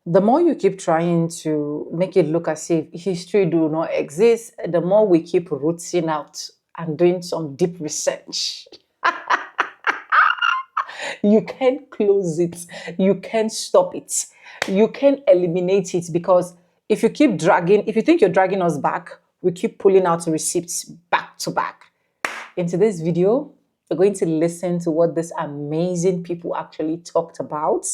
The more you keep trying to make it look as if history do not exist, the more we keep rooting out and doing some deep research. You can't close it. You can't stop it. You can't eliminate it, because if you keep dragging, if you think you're dragging us back, we keep pulling out receipts back to back. In today's video, we're going to listen to what these amazing people actually talked about,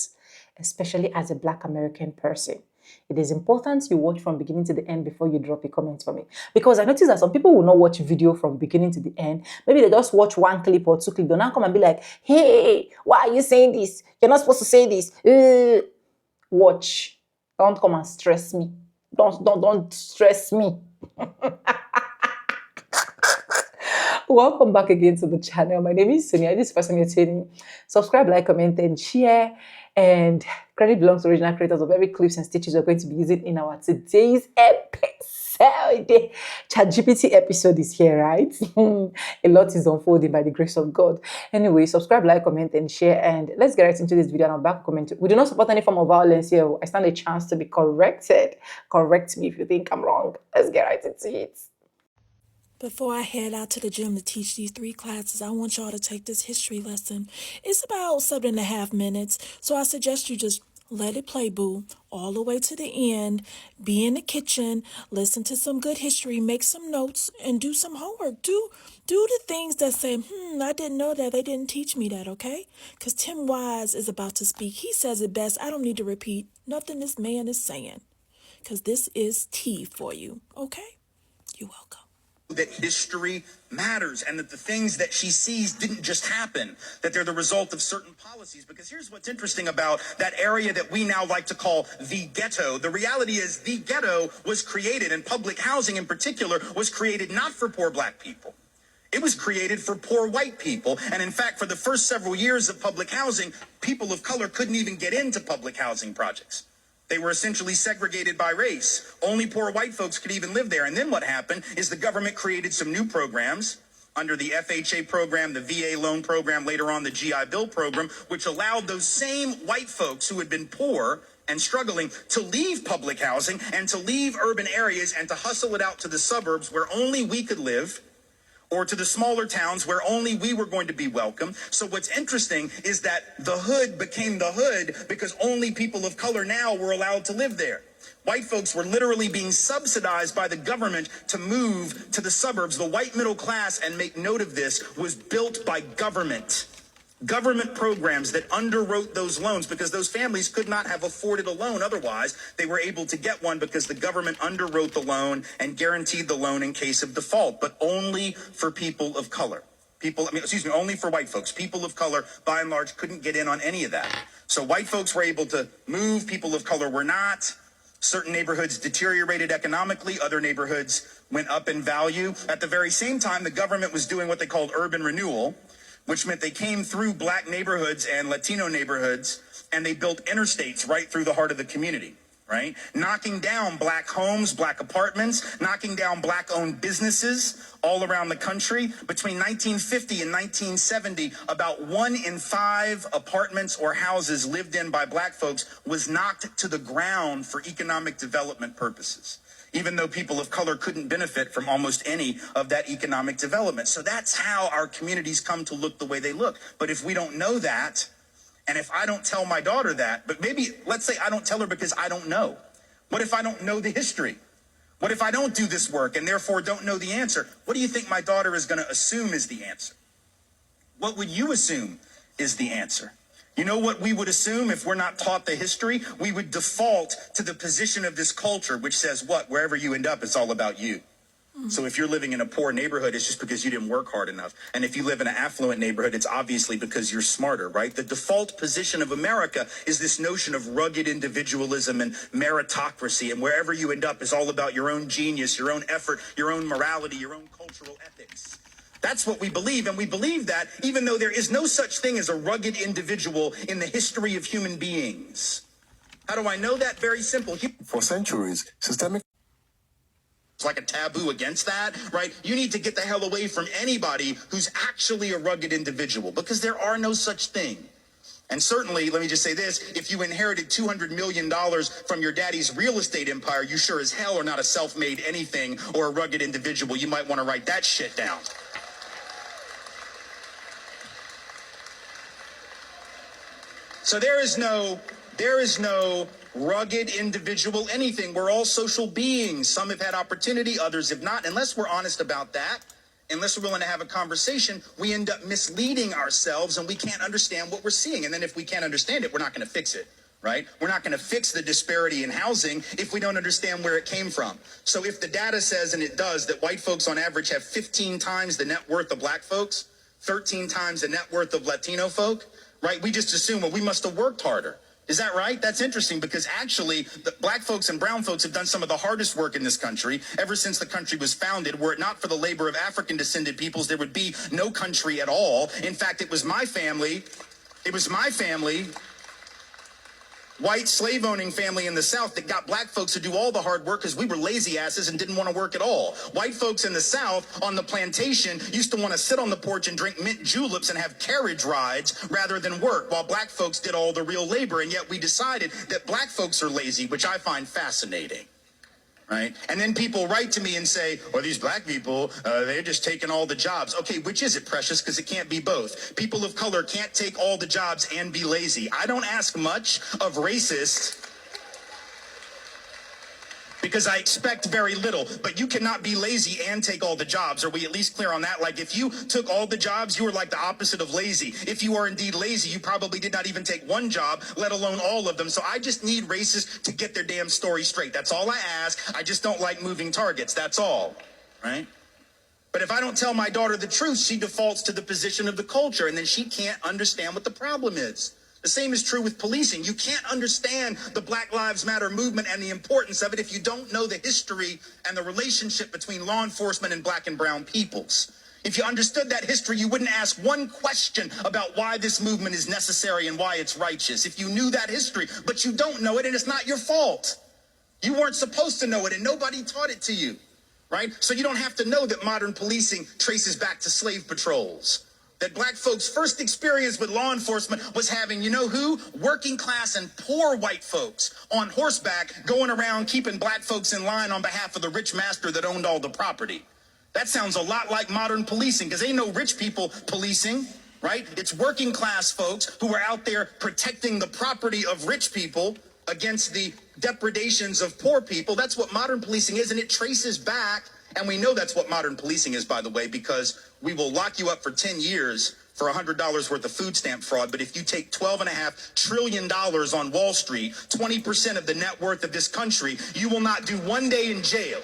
especially as a Black American person. It is important you watch from beginning to the end before you drop a comment for me. Because I noticed that some people will not watch video from beginning to the end. Maybe they just watch one clip or two clips. They'll now come and be like, hey, why are you saying this? You're not supposed to say this. Watch. Don't come and stress me. Don't stress me. Welcome back again to the channel. My name is Sonia. This is the first time you're tuning in. Subscribe, like, comment, and share. And credit belongs to original creators of every clips and stitches we're going to be using in our today's episode. ChatGPT episode is here, right? A lot is unfolding by the grace of God. Anyway, subscribe, like, comment, and share. And let's get right into this video. And I'll back comment. We do not support any form of violence here. I stand a chance to be corrected. Correct me if you think I'm wrong. Let's get right into it. Before I head out to the gym to teach these 3 classes, I want y'all to take this history lesson. It's about 7.5 minutes, so I suggest you just let it play, boo, all the way to the end. Be in the kitchen, listen to some good history, make some notes, and do some homework. Do the things that say, I didn't know that. They didn't teach me that, okay? Because Tim Wise is about to speak. He says it best. I don't need to repeat nothing this man is saying, because this is tea for you, okay? You're welcome. That history matters and that the things that she sees didn't just happen, that they're the result of certain policies. Because here's what's interesting about that area that we now like to call the ghetto. The reality is the ghetto was created, and public housing in particular was created not for poor Black people. It was created for poor white people. And in fact, for the first several years of public housing, people of color couldn't even get into public housing projects. They were essentially segregated by race. Only poor white folks could even live there. And then what happened is the government created some new programs under the FHA program, the VA loan program, later on the GI Bill program, which allowed those same white folks who had been poor and struggling to leave public housing and to leave urban areas and to hustle it out to the suburbs where only we could live, or to the smaller towns where only we were going to be welcome. So what's interesting is that the hood became the hood because only people of color now were allowed to live there. White folks were literally being subsidized by the government to move to the suburbs. The white middle class, and make note of this, was built by government. Government programs that underwrote those loans because those families could not have afforded a loan otherwise. They were able to get one because the government underwrote the loan and guaranteed the loan in case of default, but only for people of color. Only for white folks. People of color, by and large, couldn't get in on any of that. So white folks were able to move, people of color were not. Certain neighborhoods deteriorated economically, other neighborhoods went up in value. At the very same time, the government was doing what they called urban renewal, which meant they came through Black neighborhoods and Latino neighborhoods, and they built interstates right through the heart of the community, right? Knocking down Black homes, Black apartments, knocking down Black-owned businesses all around the country. Between 1950 and 1970, about 1 in 5 apartments or houses lived in by Black folks was knocked to the ground for economic development purposes, even though people of color couldn't benefit from almost any of that economic development. So that's how our communities come to look the way they look. But if we don't know that, and if I don't tell my daughter that, but maybe, let's say I don't tell her because I don't know. What if I don't know the history? What if I don't do this work and therefore don't know the answer? What do you think my daughter is going to assume is the answer? What would you assume is the answer? You know what we would assume if we're not taught the history? We would default to the position of this culture, which says what? Wherever you end up, it's all about you. So if you're living in a poor neighborhood, it's just because you didn't work hard enough. And if you live in an affluent neighborhood, it's obviously because you're smarter, right? The default position of America is this notion of rugged individualism and meritocracy. And wherever you end up is all about your own genius, your own effort, your own morality, your own cultural ethics. That's what we believe, and we believe that even though there is no such thing as a rugged individual in the history of human beings. How do I know that? Very simple. For centuries, systemic... It's like a taboo against that, right? You need to get the hell away from anybody who's actually a rugged individual because there are no such thing And certainly, let me just say this, if you inherited $200 million from your daddy's real estate empire, you sure as hell are not a self-made anything or a rugged individual. You might want to write that shit down. So there is no rugged individual anything. We're all social beings. Some have had opportunity, others have not. Unless we're honest about that, unless we're willing to have a conversation, we end up misleading ourselves and we can't understand what we're seeing. And then if we can't understand it, we're not going to fix it, right? We're not going to fix the disparity in housing if we don't understand where it came from. So if the data says, and it does, that white folks on average have 15 times the net worth of black folks, 13 times the net worth of Latino folk, right? We just assume, well, we must have worked harder. Is that right? That's interesting because actually the black folks and brown folks have done some of the hardest work in this country ever since the country was founded. Were it not for the labor of African descended peoples, there would be no country at all. In fact, it was my family, white slave owning family in the South that got black folks to do all the hard work because we were lazy asses and didn't want to work at all. White folks in the South on the plantation used to want to sit on the porch and drink mint juleps and have carriage rides rather than work, while black folks did all the real labor. And yet we decided that black folks are lazy, which I find fascinating. Right? And then people write to me and say, well, these black people, they're just taking all the jobs. Okay, which is it, precious? Because it can't be both. People of color can't take all the jobs and be lazy. I don't ask much of racists because I expect very little, but you cannot be lazy and take all the jobs. Are we at least clear on that? Like if you took all the jobs, you were like the opposite of lazy. If you are indeed lazy, you probably did not even take one job, let alone all of them. So I just need racists to get their damn story straight. That's all I ask. I just don't like moving targets. That's all, right? But if I don't tell my daughter the truth, she defaults to the position of the culture, and then she can't understand what the problem is. The same is true with policing. You can't understand the Black Lives Matter movement and the importance of it if you don't know the history and the relationship between law enforcement and black and brown peoples. If you understood that history, you wouldn't ask one question about why this movement is necessary and why it's righteous. If you knew that history, but you don't know it, and it's not your fault. You weren't supposed to know it, and nobody taught it to you, right? So you don't have to know that modern policing traces back to slave patrols. That black folks' first experience with law enforcement was having, you know who? Working class and poor white folks on horseback going around keeping black folks in line on behalf of the rich master that owned all the property. That sounds a lot like modern policing because ain't no rich people policing, right? It's working class folks who are out there protecting the property of rich people against the depredations of poor people. That's what modern policing is, and it traces back. And we know that's what modern policing is, by the way, because we will lock you up for 10 years for $100 worth of food stamp fraud. But if you take $12.5 trillion on Wall Street, 20% of the net worth of this country, you will not do one day in jail.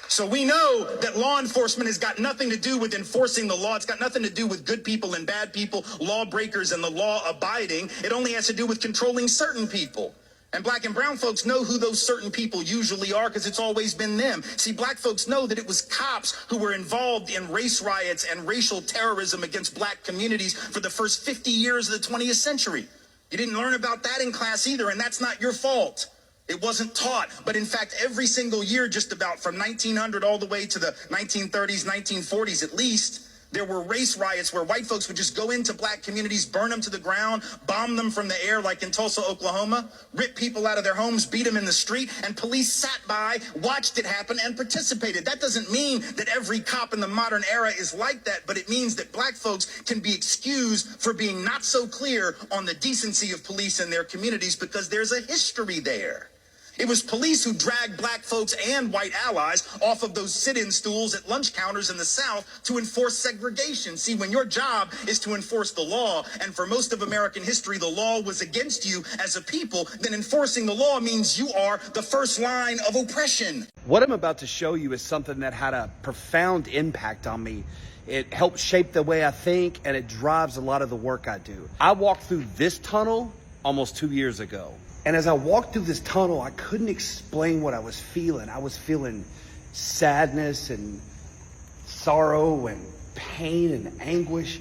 So we know that law enforcement has got nothing to do with enforcing the law. It's got nothing to do with good people and bad people, lawbreakers and the law abiding. It only has to do with controlling certain people. And black and brown folks know who those certain people usually are because it's always been them. See, black folks know that it was cops who were involved in race riots and racial terrorism against black communities for the first 50 years of the 20th century. You didn't learn about that in class either, and that's not your fault. It wasn't taught. But in fact, every single year, just about from 1900 all the way to the 1930s, 1940s at least, there were race riots where white folks would just go into black communities, burn them to the ground, bomb them from the air like in Tulsa, Oklahoma, rip people out of their homes, beat them in the street, and police sat by, watched it happen, and participated. That doesn't mean that every cop in the modern era is like that, but it means that black folks can be excused for being not so clear on the decency of police in their communities because there's a history there. It was police who dragged black folks and white allies off of those sit-in stools at lunch counters in the South to enforce segregation. See, when your job is to enforce the law, and for most of American history, the law was against you as a people, then enforcing the law means you are the first line of oppression. What I'm about to show you is something that had a profound impact on me. It helps shape the way I think, and it drives a lot of the work I do. I walked through this tunnel almost 2 years ago. And as I walked through this tunnel, I couldn't explain what I was feeling. I was feeling sadness and sorrow and pain and anguish.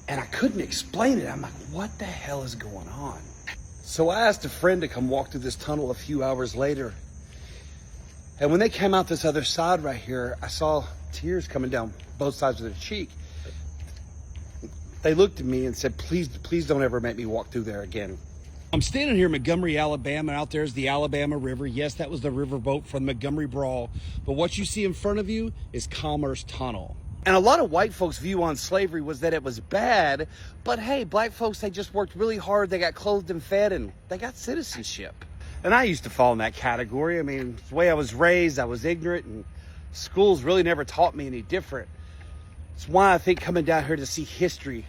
And I couldn't explain it. I'm like, what the hell is going on? So I asked a friend to come walk through this tunnel a few hours later. And when they came out this other side right here, I saw tears coming down both sides of their cheek. They looked at me and said, please don't ever make me walk through there again. I'm standing here in Montgomery, Alabama. Out there is the Alabama River. Yes, that was the riverboat from the Montgomery Brawl. But what you see in front of you is Commerce Tunnel. And a lot of white folks' view on slavery was that it was bad. But hey, black folks, they just worked really hard. They got clothed and fed, and they got citizenship. And I used to fall in that category. I mean, the way I was raised, I was ignorant, and schools really never taught me any different. It's why I think coming down here to see history,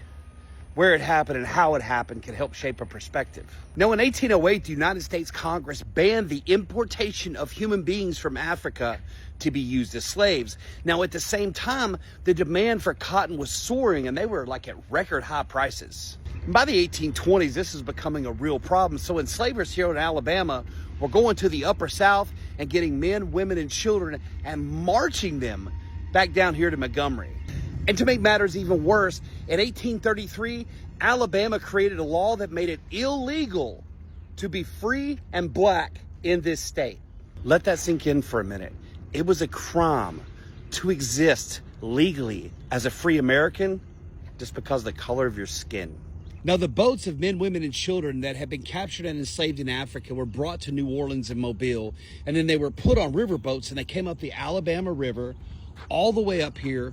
where it happened and how it happened, can help shape a perspective. Now, in 1808, the United States Congress banned the importation of human beings from Africa to be used as slaves. Now, at the same time, the demand for cotton was soaring, and they were like at record high prices. And by the 1820s, this is becoming a real problem. So enslavers here in Alabama were going to the upper South and getting men, women, and children and marching them back down here to Montgomery. And to make matters even worse, in 1833, Alabama created a law that made it illegal to be free and black in this state. Let that sink in for a minute. It was a crime to exist legally as a free American just because of the color of your skin. Now, the boats of men, women, and children that had been captured and enslaved in Africa were brought to New Orleans and Mobile, and then they were put on river boats, and they came up the Alabama River all the way up here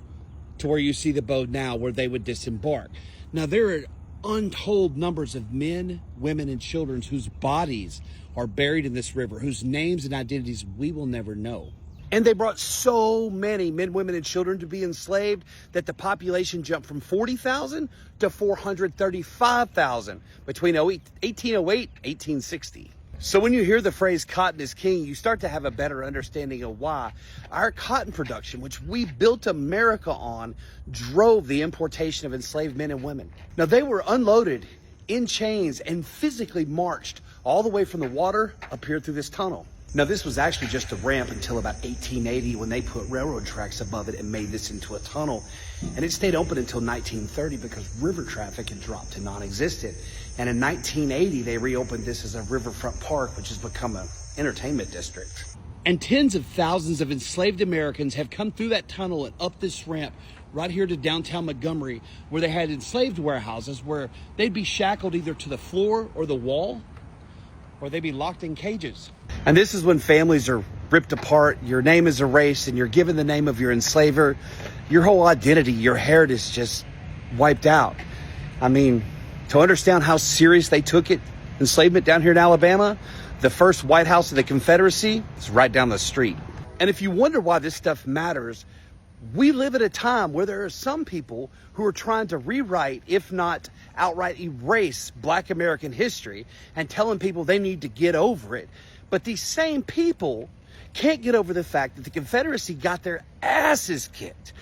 to where you see the boat now, where they would disembark. Now, there are untold numbers of men, women, and children whose bodies are buried in this river, whose names and identities we will never know. And they brought so many men, women, and children to be enslaved that the population jumped from 40,000 to 435,000 between 1808 and 1860. So when you hear the phrase cotton is king, you start to have a better understanding of why our cotton production, which we built America on, drove the importation of enslaved men and women. Now, they were unloaded in chains and physically marched all the way from the water up here through this tunnel. Now, this was actually just a ramp until about 1880 when they put railroad tracks above it and made this into a tunnel. And it stayed open until 1930 because river traffic had dropped to non-existent. And in 1980, they reopened this as a riverfront park, which has become an entertainment district. And tens of thousands of enslaved Americans have come through that tunnel and up this ramp right here to downtown Montgomery, where they had enslaved warehouses where they'd be shackled either to the floor or the wall, or they'd be locked in cages. And this is when families are ripped apart, your name is erased, and you're given the name of your enslaver. Your whole identity, your heritage is just wiped out. I mean, to understand how serious they took it, enslavement down here in Alabama, the first White House of the Confederacy is right down the street. And if you wonder why this stuff matters, we live at a time where there are some people who are trying to rewrite, if not outright erase, Black American history and telling people they need to get over it. But these same people can't get over the fact that the Confederacy got their asses kicked.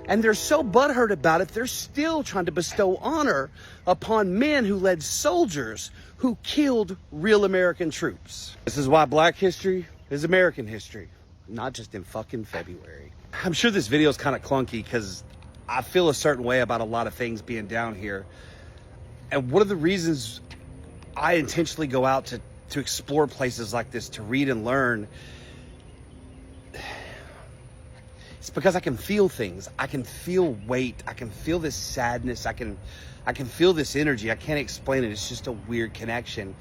And they're so butthurt about it, they're still trying to bestow honor upon men who led soldiers who killed real American troops. This is why Black history is American history, not just in fucking February. I'm sure this video is kind of clunky because I feel a certain way about a lot of things being down here. And one of the reasons I intentionally go out to explore places like this, to read and learn, it's because I can feel things. I can feel weight. I can feel this sadness. I can feel this energy. I can't explain it. It's just a weird connection.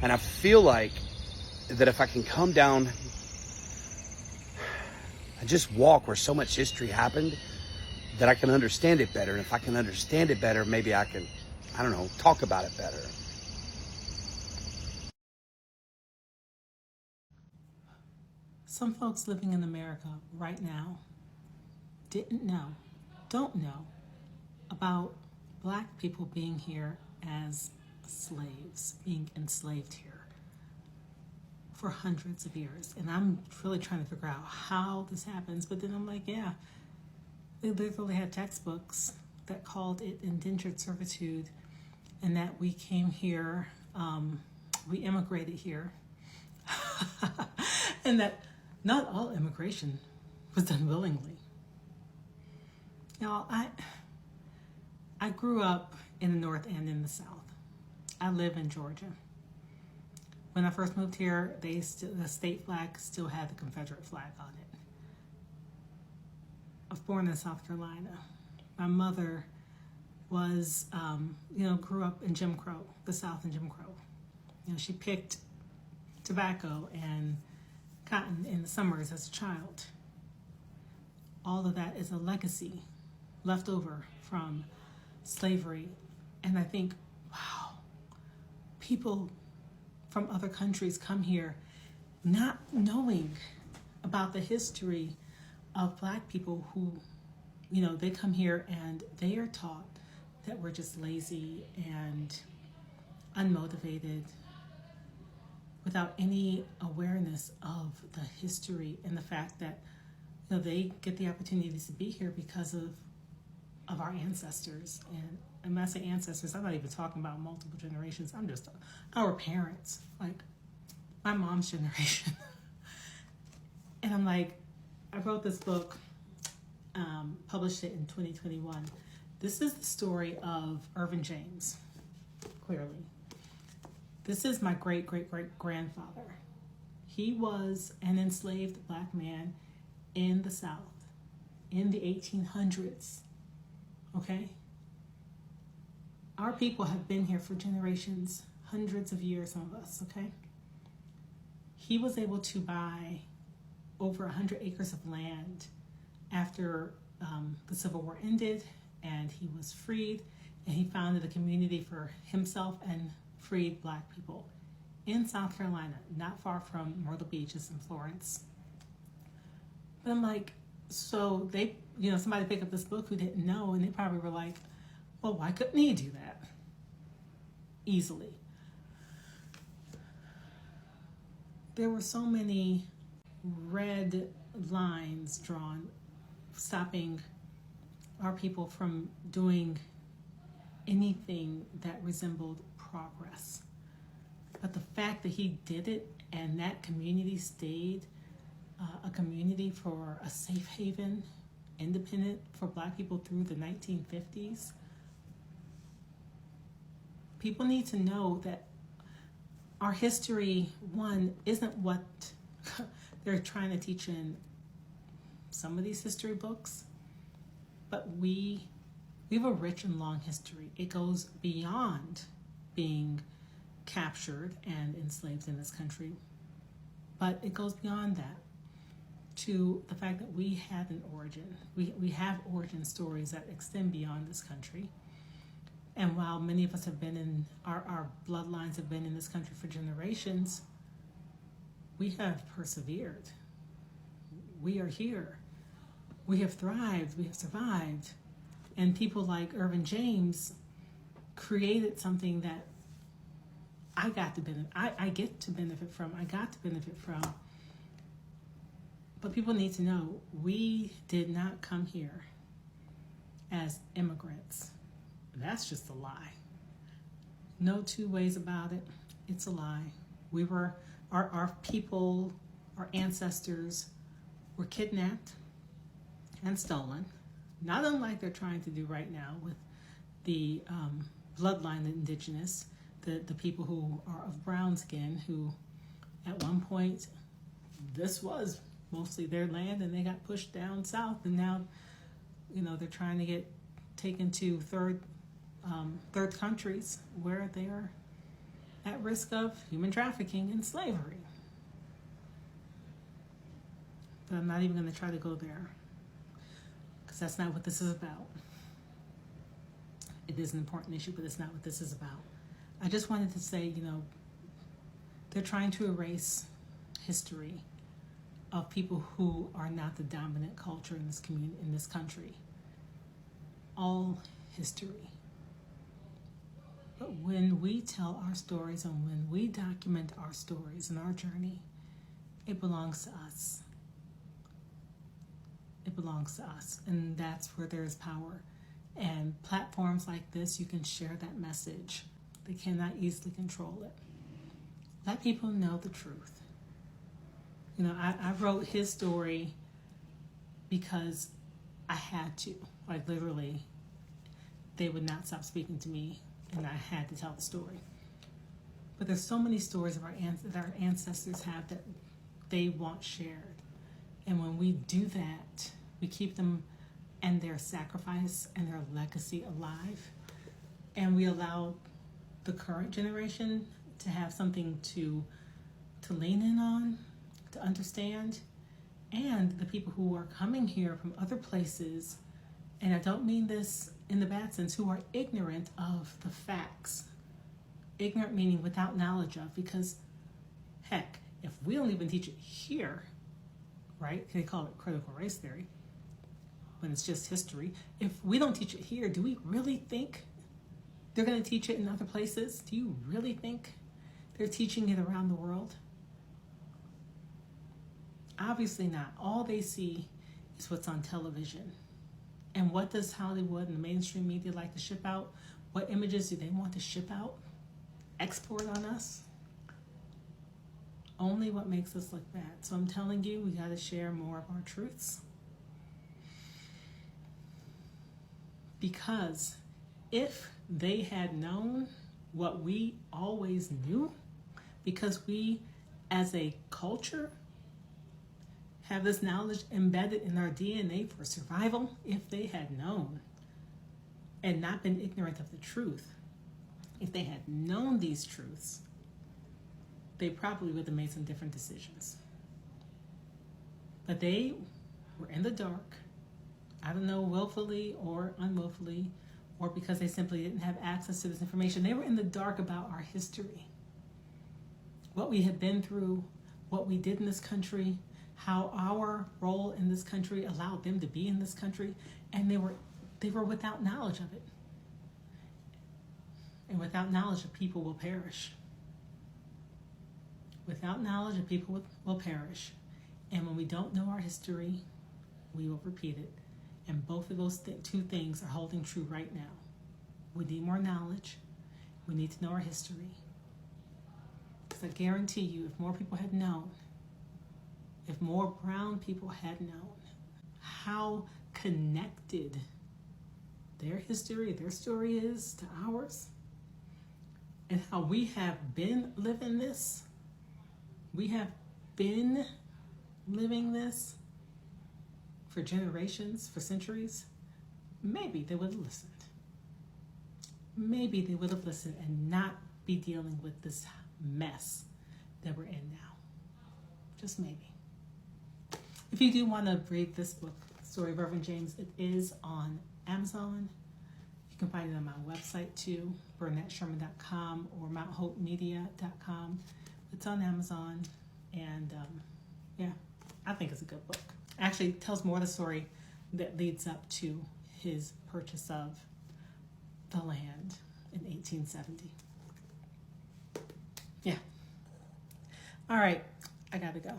And I feel like that if I can come down and just walk where so much history happened, that I can understand it better. And if I can understand it better, maybe I can, I don't know, talk about it better. Some folks living in America right now don't know about Black people being here as slaves, being enslaved here for hundreds of years. And I'm really trying to figure out how this happens. But then I'm like, yeah, they literally had textbooks that called it indentured servitude, and that we came here, we immigrated here, and that not all immigration was done willingly. Y'all, I grew up in the North and in the South. I live in Georgia. When I first moved here, the state flag still had the Confederate flag on it. I was born in South Carolina. My mother was, grew up in Jim Crow, the South in Jim Crow. She picked tobacco and cotton in the summers as a child. All of that is a legacy left over from slavery. And I think, wow, people from other countries come here not knowing about the history of Black people who, they come here and they are taught that we're just lazy and unmotivated without any awareness of the history and the fact that they get the opportunities to be here because of our ancestors. And when I say ancestors, I'm not even talking about multiple generations. I'm just our parents, like my mom's generation. And I'm like, I wrote this book, published it in 2021. This is the story of Irvin James, clearly. This is my great-great-great-grandfather. He was an enslaved Black man in the South in the 1800s, okay? Our people have been here for generations, hundreds of years, some of us, okay? He was able to buy over 100 acres of land after the Civil War ended, and he was freed, and he founded a community for himself and freed Black people in South Carolina, not far from Myrtle Beach, in Florence. But I'm like, so they, somebody picked up this book who didn't know, and they probably were like, well, why couldn't he do that easily? There were so many red lines drawn, stopping our people from doing anything that resembled progress. But the fact that he did it and that community stayed a community for a safe haven, independent for Black people through the 1950s, people need to know that our history, one, isn't what they're trying to teach in some of these history books, but we have a rich and long history. It goes beyond being captured and enslaved in this country, but it goes beyond that to the fact that we had an origin. We have origin stories that extend beyond this country. And while many of us have been in, our bloodlines have been in this country for generations, we have persevered. We are here. We have thrived. We have survived. And people like Irvin James created something that I got to benefit. I get to benefit from. I got to benefit from. But people need to know we did not come here as immigrants. That's just a lie. No two ways about it. It's a lie. We were, our people, our ancestors were kidnapped and stolen, not unlike they're trying to do right now with the bloodline indigenous, the people who are of brown skin, who at one point, this was mostly their land and they got pushed down south, and now, they're trying to get taken to third countries where they are at risk of human trafficking and slavery. But I'm not even going to try to go there, because that's not what this is about. It is an important issue, but it's not what this is about. I just wanted to say, they're trying to erase history of people who are not the dominant culture in this community, in this country. All history. But when we tell our stories and when we document our stories and our journey, it belongs to us. It belongs to us, and that's where there's power. And platforms like this, you can share that message. They cannot easily control it. Let people know the truth. I wrote his story because I had to. Like, literally, they would not stop speaking to me, and I had to tell the story. But there's so many stories of that our ancestors have that they want shared. And when we do that, we keep them and their sacrifice and their legacy alive. and we allow the current generation to have something to lean in on, to understand, and the people who are coming here from other places, and I don't mean this in the bad sense, who are ignorant of the facts. Ignorant meaning without knowledge of, because heck, if we don't even teach it here, right? They call it critical race theory, when it's just history. If we don't teach it here, do we really think they're going to teach it in other places? Do you really think they're teaching it around the world? Obviously not. All they see is what's on television. And what does Hollywood and the mainstream media like to ship out? What images do they want to ship out? Export on us? Only what makes us look bad. So I'm telling you, we got to share more of our truths. Because if they had known what we always knew, because we as a culture have this knowledge embedded in our DNA for survival, if they had known and not been ignorant of the truth, if they had known these truths, they probably would have made some different decisions. But they were in the dark. I don't know, willfully or unwillfully, or because they simply didn't have access to this information. They were in the dark about our history, what we had been through, what we did in this country, how our role in this country allowed them to be in this country, and they were without knowledge of it. And without knowledge, a people will perish. Without knowledge, a people will perish. And when we don't know our history, we will repeat it. And both of those two things are holding true right now. We need more knowledge. We need to know our history. Because I guarantee you, if more people had known, if more brown people had known how connected their history, their story is to ours, and how we have been living this, we have been living this for generations, for centuries, maybe they would have listened. Maybe they would have listened and not be dealing with this mess that we're in now. Just maybe. If you do want to read this book, Story of Reverend James, it is on Amazon. You can find it on my website too, BurnettSherman.com or MountHopeMedia.com. It's on Amazon, and yeah, I think it's a good book. Actually, it tells more of the story that leads up to his purchase of the land in 1870. Yeah. All right, I gotta go.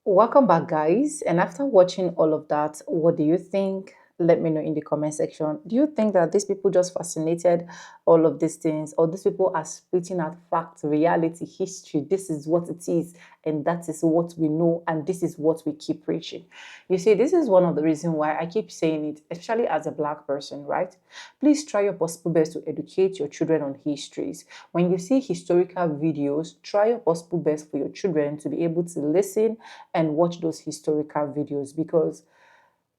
Welcome back, guys. And after watching all of that, what do you think? Let me know in the comment section. Do you think that these people just fascinated all of these things, or these people are spitting out fact, reality, history? This is what it is, and that is what we know, and this is what we keep preaching. You see, this is one of the reasons why I keep saying it, especially as a Black person, right? Please try your possible best to educate your children on histories. When you see historical videos, try your possible best for your children to be able to listen and watch those historical videos, because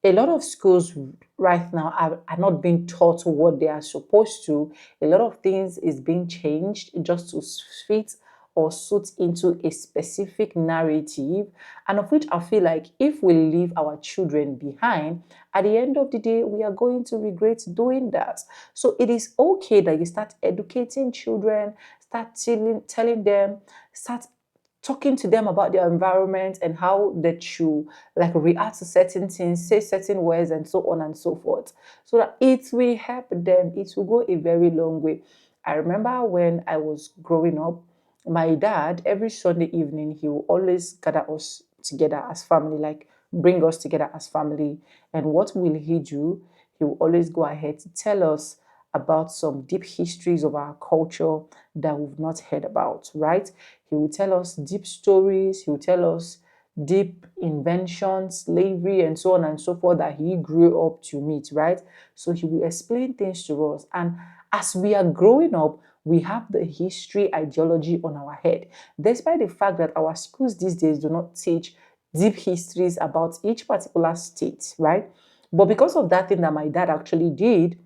a lot of schools right now are not being taught what they are supposed to. A lot of things is being changed just to fit or suit into a specific narrative, and of which I feel like if we leave our children behind, at the end of the day, we are going to regret doing that. So it is okay that you start educating children, start telling them, start talking to them about their environment and how they should like react to certain things, say certain words, and so on and so forth, so that it will help them. It will go a very long way. I remember when I was growing up, my dad, every Sunday evening, he will always gather us together as family, like bring us together as family. And what will he do? He will always go ahead to tell us about some deep histories of our culture that we've not heard about, right? He will tell us deep stories. He will tell us deep inventions, slavery, and so on and so forth that he grew up to meet, right? So he will explain things to us. And as we are growing up, we have the history ideology on our head, despite the fact that our schools these days do not teach deep histories about each particular state, right? But because of that thing that my dad actually did,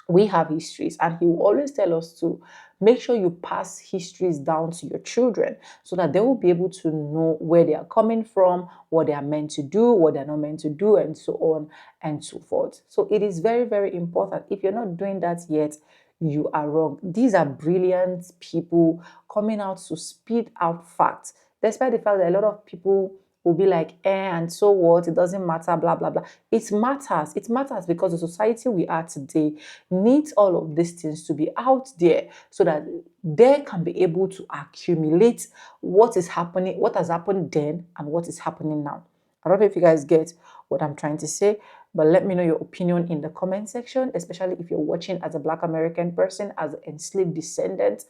we have histories, and he will always tell us to make sure you pass histories down to your children so that they will be able to know where they are coming from, what they are meant to do, what they're not meant to do, and so on and so forth. So it is very, very important. If you're not doing that yet, you are wrong. These are brilliant people coming out to speed out facts, despite the fact that a lot of people will be like, and so what? It doesn't matter, blah, blah, blah. It matters. It matters because the society we are today needs all of these things to be out there so that they can be able to accumulate what is happening, what has happened then, and what is happening now. I don't know if you guys get what I'm trying to say, but let me know your opinion in the comment section, especially if you're watching as a Black American person, as an enslaved descendant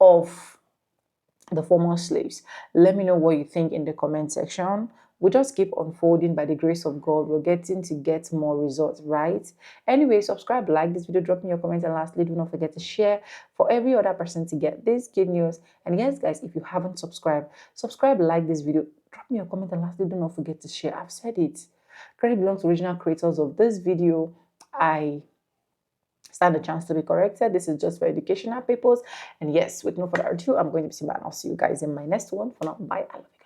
of the former slaves. Let me know what you think in the comment section. We just keep unfolding by the grace of God. We're getting to get more results, right? Anyway, subscribe, like this video, drop me your comments, and lastly, do not forget to share for every other person to get this good news. And yes, guys, if you haven't subscribed, subscribe, like this video, drop me your comment, and lastly, do not forget to share. I've said it. Credit belongs to original creators of this video. I stand a chance to be corrected. This is just for educational purpose. And yes, with no further ado, I'm going to be seeing back, and I'll see you guys in my next one. For now, bye. I love you.